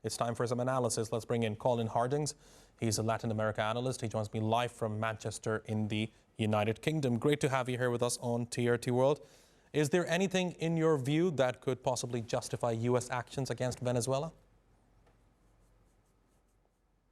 It's time for some analysis. Let's bring in Colin Harding. He's a Latin America analyst. He joins me live from Manchester in the United Kingdom. Great to have you here with us on TRT World. Is there anything in your view that could possibly justify U.S. actions against Venezuela?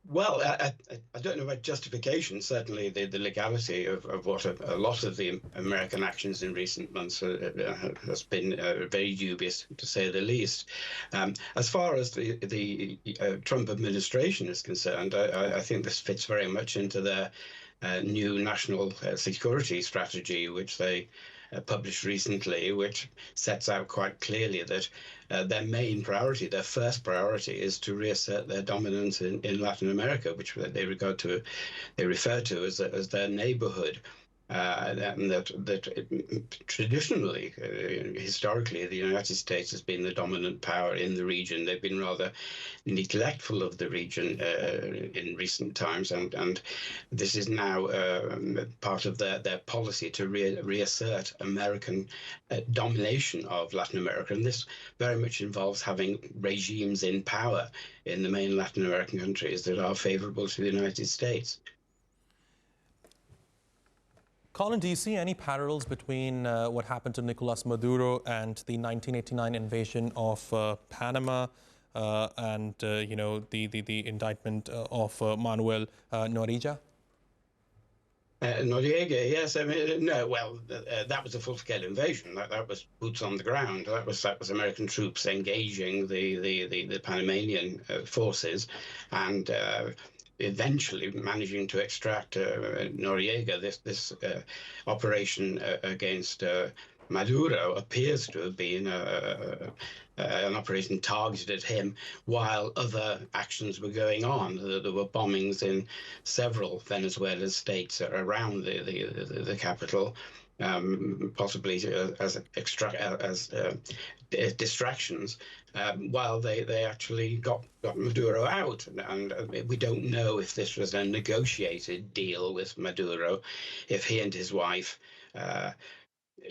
Well, I don't know about justification. Certainly, the legality of what a lot of the American actions in recent months has been very dubious, to say the least. As far as the Trump administration is concerned, I think this fits very much into their new national security strategy, which they published recently, which sets out quite clearly that their main priority, their first priority, is to reassert their dominance in Latin America, which they refer to as their neighborhood. That traditionally, historically, the United States has been the dominant power in the region. They've been rather neglectful of the region in recent times, and this is now part of their policy to reassert American domination of Latin America. And this very much involves having regimes in power in the main Latin American countries that are favorable to the United States. Colin, do you see any parallels between what happened to Nicolas Maduro and the 1989 invasion of Panama and the indictment of Manuel Noriega? Noriega, yes. I mean, no. Well, that was a full-scale invasion. That was boots on the ground. That was American troops engaging the Panamanian forces, and eventually managing to extract Noriega. This operation against Maduro appears to have been an operation targeted at him, while other actions were going on. There were bombings in several Venezuelan states around the capital, possibly as distractions, while they actually got Maduro out. And we don't know if this was a negotiated deal with Maduro, if he and his wife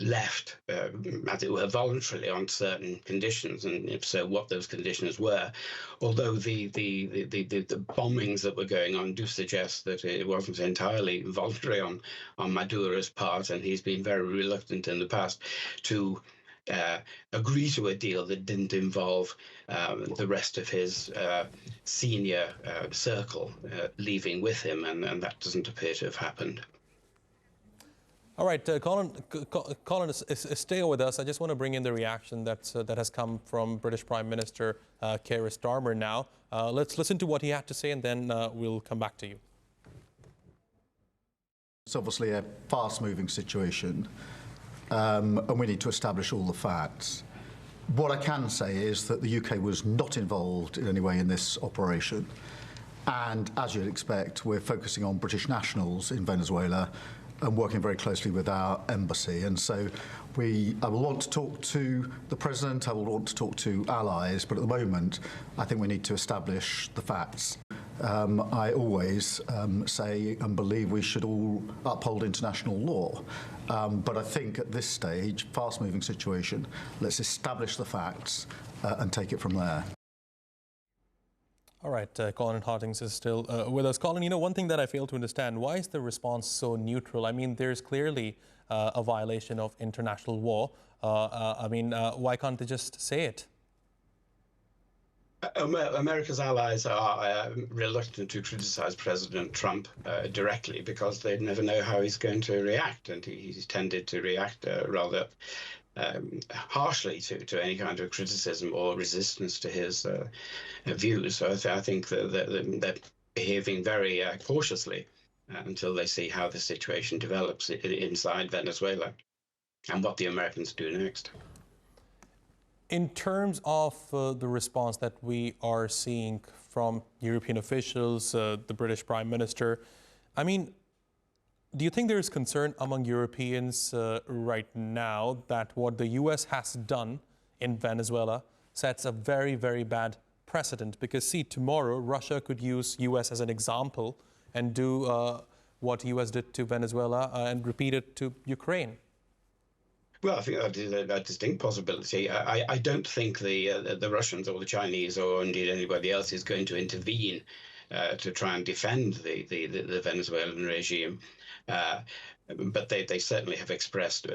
left as it were voluntarily on certain conditions, and if so, what those conditions were. Although the bombings that were going on do suggest that it wasn't entirely voluntary on Maduro's part, and he's been very reluctant in the past to agree to a deal that didn't involve the rest of his senior circle leaving with him, and that doesn't appear to have happened. All right, Colin, stay with us. I just want to bring in the reaction that has come from British Prime Minister Keir Starmer now. Let's listen to what he had to say, and then we'll come back to you. It's obviously a fast-moving situation, and we need to establish all the facts. What I can say is that the UK was not involved in any way in this operation. And as you'd expect, we're focusing on British nationals in Venezuela and working very closely with our embassy. And so I will want to talk to the President, I will want to talk to allies, but at the moment, I think we need to establish the facts. I always say and believe we should all uphold international law. But I think at this stage, fast-moving situation, let's establish the facts and take it from there. All right, Colin Harding is still with us. Colin, one thing that I fail to understand, why is the response so neutral? I mean, there's clearly a violation of international law. Why can't they just say it? America's allies are reluctant to criticize President Trump directly because they never know how he's going to react, and he's tended to react rather harshly to any kind of criticism or resistance to his views. So I think that they're behaving very cautiously until they see how the situation develops inside Venezuela and what the Americans do next. In terms of the response that we are seeing from European officials, the British Prime Minister, I mean, do you think there is concern among Europeans right now that what the U.S. has done in Venezuela sets a very, very bad precedent? Because, see, tomorrow Russia could use U.S. as an example and do what U.S. did to Venezuela and repeat it to Ukraine. Well, I think that is a distinct possibility. I don't think the Russians or the Chinese or indeed anybody else is going to intervene to try and defend the Venezuelan regime. But they certainly have expressed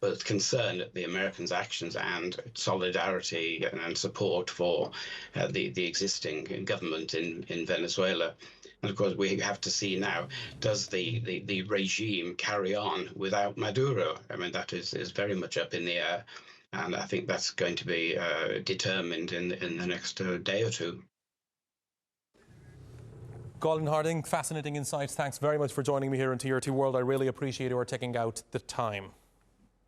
both concern at the Americans' actions and solidarity and support for the existing government in Venezuela. And of course, we have to see now, does the regime carry on without Maduro? I mean, that is very much up in the air. And I think that's going to be determined in the next day or two. Colin Harding, fascinating insights. Thanks very much for joining me here in Tier 2 World. I really appreciate your taking out the time.